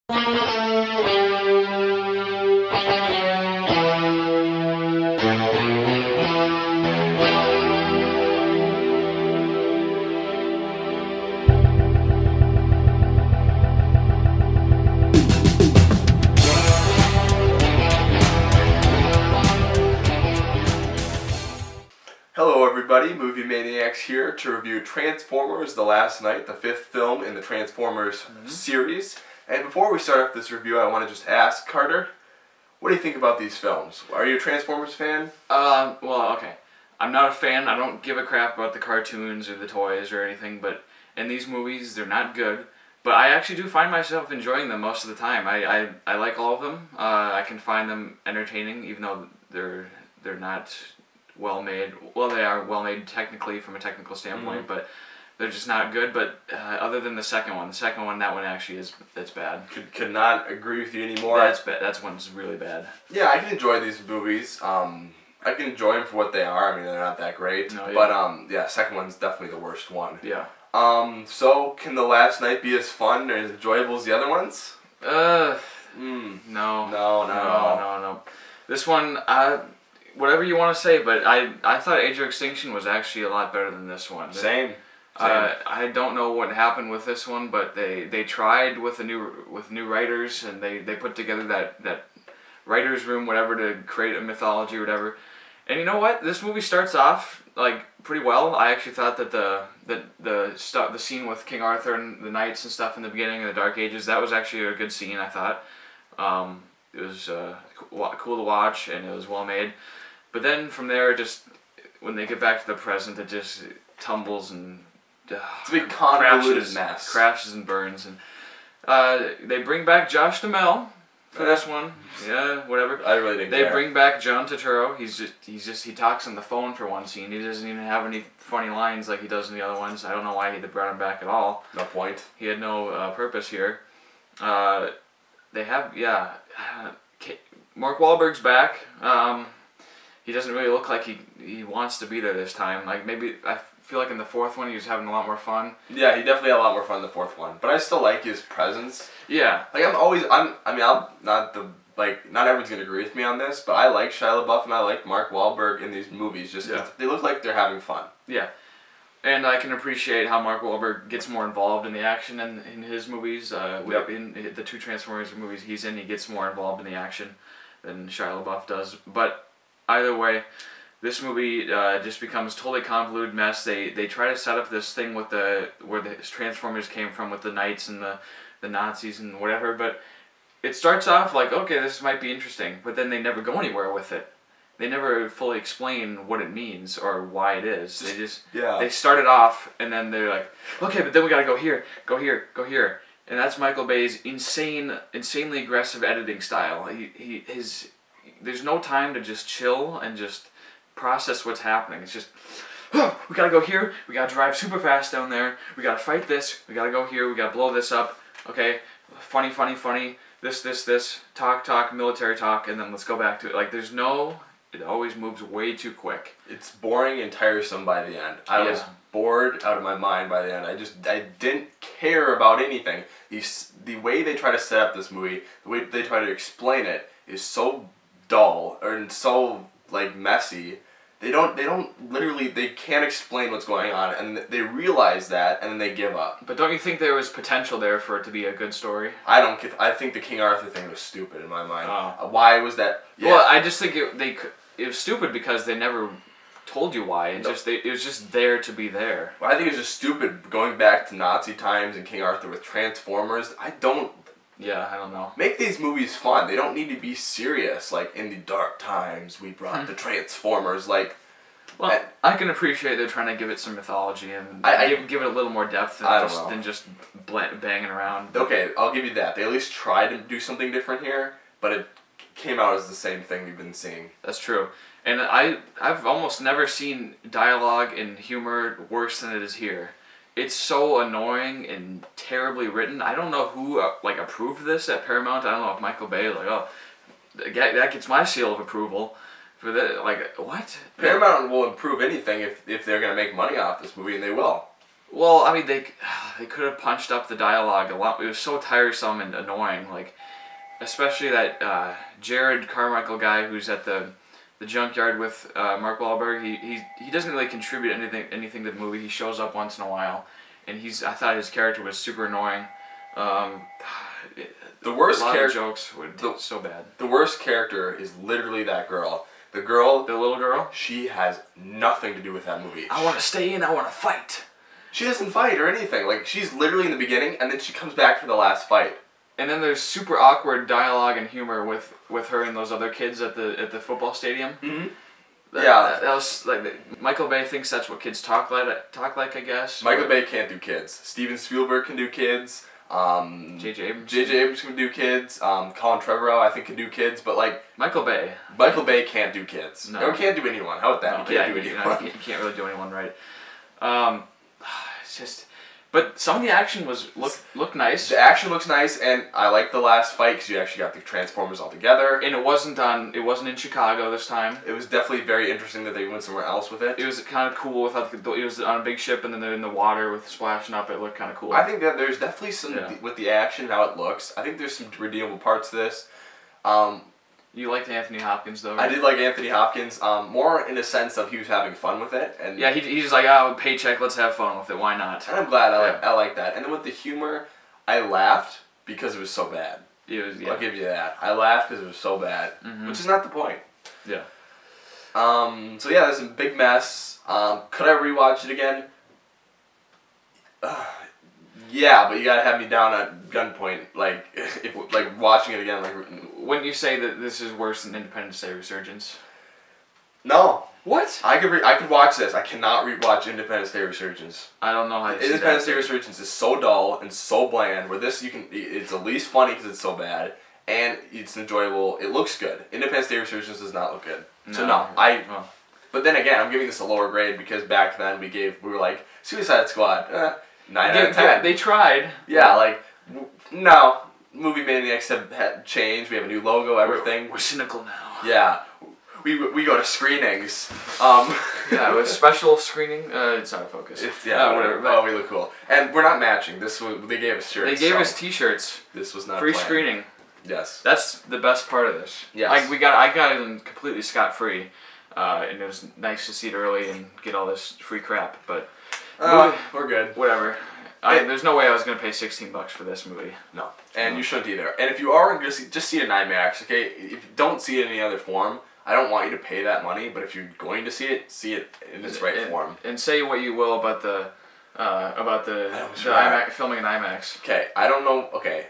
Hello everybody, Movie Maniacs here to review Transformers: The Last Night, the fifth film in the Transformers series. And before we start off this review, I want to just ask, Carter, what do you think about these films? Are you a Transformers fan? Well, okay. I'm not a fan. I don't give a crap about the cartoons or the toys or anything, but in these movies, they're not good. But I actually do find myself enjoying them most of the time. I like all of them. I can find them entertaining, even though they're not well made. Well, they are well made technically from a technical standpoint, but they're just not good. But other than the second one, that one actually it's bad. Could not agree with you anymore. That's bad. That one's really bad. Yeah, I can enjoy these movies. I can enjoy them for what they are. I mean, they're not that great. No, yeah. But yeah, second one's definitely the worst one. Yeah. So can The Last Night be as fun or as enjoyable as the other ones? No. No. This one, whatever you want to say, but I thought Age of Extinction was actually a lot better than this one. Same. I don't know what happened with this one, but they tried with new writers, and they put together that writers room, whatever, to create a mythology or whatever. And you know what? This movie starts off like pretty well. I actually thought that the scene with King Arthur and the knights and stuff in the beginning of the Dark Ages, that was actually a good scene. I thought it was cool to watch, and it was well made. But then from there, just when they get back to the present, it just tumbles and it's a big convoluted mess. Crashes and burns. And they bring back Josh Duhamel for this one. Yeah, whatever. I really didn't care. They bring back John Turturro. He talks on the phone for one scene. He doesn't even have any funny lines like he does in the other ones. I don't know why they brought him back at all. No point. He had no purpose here. They have, Mark Wahlberg's back. He doesn't really look like he wants to be there this time. Like, maybe I feel like in the fourth one he was having a lot more fun. Yeah, he definitely had a lot more fun in the fourth one. But I still like his presence. Yeah. Like not everyone's gonna agree with me on this, but I like Shia LaBeouf and I like Mark Wahlberg in these movies. Just 'cause they look like they're having fun. Yeah. And I can appreciate how Mark Wahlberg gets more involved in the action in his movies. In the two Transformers movies he's in, he gets more involved in the action than Shia LaBeouf does. But either way, this movie just becomes a totally convoluted mess. They try to set up this thing with where the Transformers came from with the knights and the Nazis and whatever, but it starts off like, okay, this might be interesting, but then they never go anywhere with it. They never fully explain what it means or why it is. They start it off, and then they're like, okay, but then we gotta go here, go here, go here. And that's Michael Bay's insanely aggressive editing style. There's no time to just chill and just process what's happening. It's just, oh, we gotta go here, we gotta drive super fast down there, we gotta fight this, we gotta go here, we gotta blow this up, okay, funny, this, talk, military talk, and then let's go back to it. Like, it always moves way too quick. It's boring and tiresome by the end. I was bored out of my mind by the end. I didn't care about anything. The way they try to set up this movie, the way they try to explain it is so dull and so like messy. They can't explain what's going on, and they realize that, and then they give up. But don't you think there was potential there for it to be a good story? I think the King Arthur thing was stupid in my mind. Why was that? Yeah. Well, I just think it was stupid because they never told you why. It was just there to be there. Well, I think it's just stupid going back to Nazi times and King Arthur with Transformers. I don't know. Make these movies fun. They don't need to be serious. Like, in the dark times, we brought the Transformers. Like, well, I can appreciate they're trying to give it some mythology and give it a little more depth than just banging around. Okay, I'll give you that. They at least tried to do something different here, but it came out as the same thing we've been seeing. That's true. And I've almost never seen dialogue and humor worse than it is here. It's so annoying and terribly written. I don't know who approved this at Paramount. I don't know if Michael Bay that gets my seal of approval for that. Like, what? Paramount will improve anything if they're gonna make money off this movie, and they will. Well, I mean, they could have punched up the dialogue a lot. It was so tiresome and annoying. Like, especially that Jared Carmichael guy who's at the junkyard with Mark Wahlberg. He doesn't really contribute anything to the movie. He shows up once in a while, and I thought his character was super annoying. The worst character jokes were so bad. The worst character is literally that girl. The little girl. She has nothing to do with that movie. I want to stay in. I want to fight. She doesn't fight or anything. Like, she's literally in the beginning, and then she comes back for the last fight. And then there's super awkward dialogue and humor with her and those other kids at the football stadium. Mm-hmm. That was like Michael Bay thinks that's what kids talk like. I guess Michael Bay can't do kids. Steven Spielberg can do kids. J.J. Abrams can do kids. Colin Trevorrow, I think, can do kids. But like Michael Bay can't do kids. No, or can't do anyone. How about that? No, he can't do anyone. You can't really do anyone right. It's just. But some of the action looked nice. The action looks nice, and I like the last fight because you actually got the Transformers all together. And it wasn't in Chicago this time. It was definitely very interesting that they went somewhere else with it. It was kind of cool it was on a big ship, and then they're in the water with splashing up. It looked kind of cool. I think that there's definitely some with the action and how it looks. I think there's some redeemable parts to this. You liked Anthony Hopkins though, right? I did like Anthony Hopkins, more in the sense of he was having fun with it. And yeah, he's like, oh, paycheck, let's have fun with it, why not? And I'm glad I like that. And then with the humor, I laughed because it was so bad. I'll give you that. I laughed because it was so bad, which is not the point. Yeah. So yeah, there's a big mess. Could I rewatch it again? Yeah, but you gotta have me down at gunpoint, like watching it again. Wouldn't you say that this is worse than Independence Day Resurgence? No. What? I could watch this. I cannot rewatch Independence Day Resurgence. I don't know how you Independence Day Resurgence is so dull and so bland. Where this it's at least funny because it's so bad, and it's enjoyable. It looks good. Independence Day Resurgence does not look good. So no. But then again, I'm giving this a lower grade because back then we were like Suicide Squad. 9 out of 10. They tried. Yeah, no. Movie Maniacs have changed. We have a new logo, everything. We're cynical now. Yeah. We go to screenings. Yeah, with special screening. It's out of focus. Whatever. Oh, we look cool. And we're not matching. They gave us shirts. They gave us T-shirts. This was not free planned. screening. Yes. That's the best part of this. Yes. I got it in completely scot-free. And it was nice to see it early and get all this free crap, but... we're good. Whatever. There's no way I was going to pay $16 for this movie. No. And you shouldn't either. And if you are going to just see it in IMAX, okay? If you don't see it in any other form, I don't want you to pay that money, but if you're going to see it in its right form. And say what you will about the IMAX, filming in IMAX. Okay, I don't know. Okay.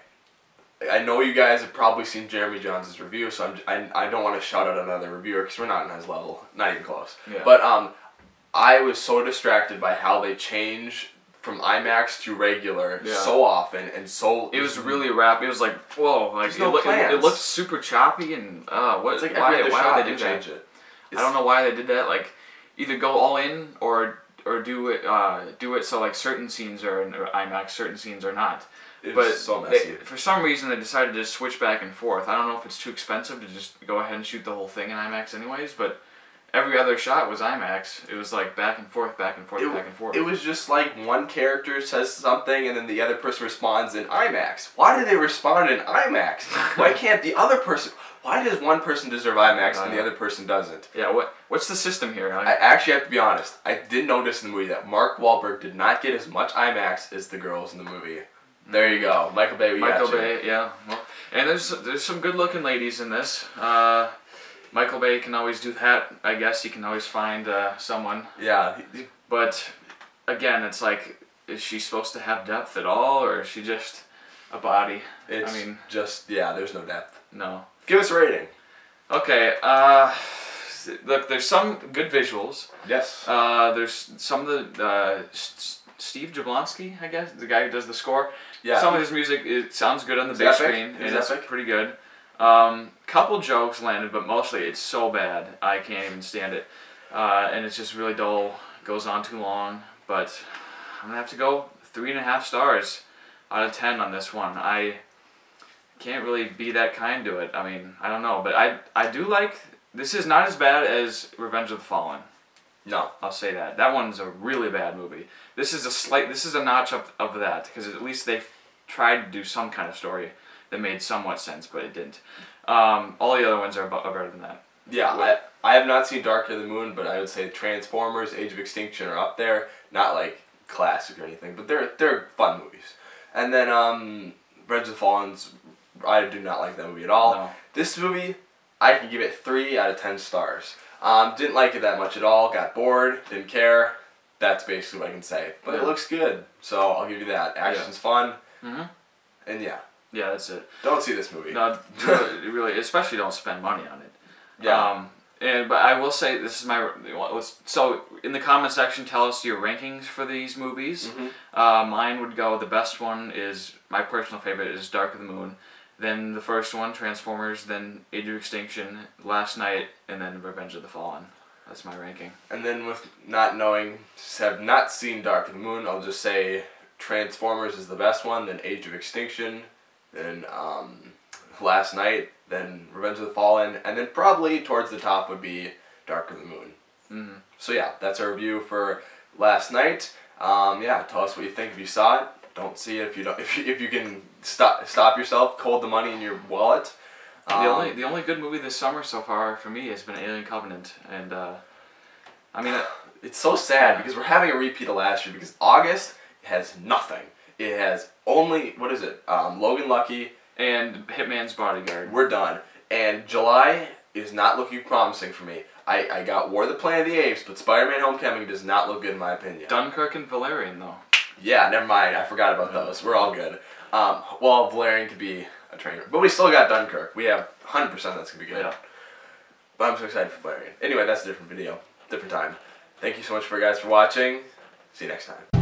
I know you guys have probably seen Jeremy Johns' review, so I don't want to shout out another reviewer because we're not on his level. Not even close. Yeah. But I was so distracted by how they change from IMAX to regular so often and so... It was really rapid. It was like, whoa. Like, it looked super choppy and... It's like why would they do that? I don't know why they did that. Like, either go all in or do it so like certain scenes are in IMAX, certain scenes are not. It was so messy. For some reason, they decided to just switch back and forth. I don't know if it's too expensive to just go ahead and shoot the whole thing in IMAX anyways, but every other shot was IMAX. It was like back and forth, back and forth, back and forth. It was just like one character says something and then the other person responds in IMAX. Why do they respond in IMAX? Why can't the other person... Why does one person deserve IMAX and the other person doesn't? Yeah, what's the system here? I actually have to be honest. I did notice in the movie that Mark Wahlberg did not get as much IMAX as the girls in the movie. There you go. Michael Bay, Michael Bay, yeah. Well, and there's some good-looking ladies in this. Michael Bay can always do that. I guess he can always find someone. Yeah. But, again, it's like, is she supposed to have depth at all, or is she just a body? There's no depth. No. Give us a rating. Okay, look, there's some good visuals. Yes. There's some of the, Steve Jablonsky, I guess, the guy who does the score. Yeah. Some of his music, it sounds good on the big screen, and it's pretty good. Couple jokes landed, but mostly it's so bad, I can't even stand it. And it's just really dull, goes on too long, but I'm gonna have to go 3.5 stars out of 10 on this one. I can't really be that kind to it. I mean, I don't know, but I do like, this is not as bad as Revenge of the Fallen. No. I'll say that. That one's a really bad movie. This is a notch up of that, because at least they tried to do some kind of story that made somewhat sense, but it didn't. All the other ones are better than that. Yeah, I have not seen Dark of the Moon, but I would say Transformers, Age of Extinction are up there. Not like classic or anything, but they're fun movies. And then Revenge of the Fallen's, I do not like that movie at all. No. This movie, I can give it 3 out of 10 stars. Didn't like it that much at all. Got bored. Didn't care. That's basically what I can say. But it looks good, so I'll give you that. Action's fun. And yeah. Yeah, that's it. Don't see this movie. No, really, especially don't spend money on it. Yeah. But I will say, this is my... So, in the comment section, tell us your rankings for these movies. Mine would go, the best one is, my personal favorite is Dark of the Moon. Then the first one, Transformers, then Age of Extinction, Last Night, and then Revenge of the Fallen. That's my ranking. And then with not knowing, have not seen Dark of the Moon, I'll just say Transformers is the best one, then Age of Extinction, then Last Night, then Revenge of the Fallen, and then probably towards the top would be Dark of the Moon. So yeah, that's our review for Last Night. Yeah, tell us what you think if you saw it. Don't see it if you don't. If you can stop yourself, hold the money in your wallet. The only good movie this summer so far for me has been Alien Covenant, and I mean it's so sad because we're having a repeat of last year because August has nothing. It has only, what is it? Logan Lucky and Hitman's Bodyguard. We're done. And July is not looking promising for me. I got War of the Planet of the Apes, but Spider-Man Homecoming does not look good in my opinion. Dunkirk and Valerian though. Yeah, never mind. I forgot about those. We're all good. Well, Valerian could be a trainer. But we still got Dunkirk. We have 100% that's going to be good. Yeah. But I'm so excited for Valerian. Anyway, that's a different video. Different time. Thank you so much for you guys for watching. See you next time.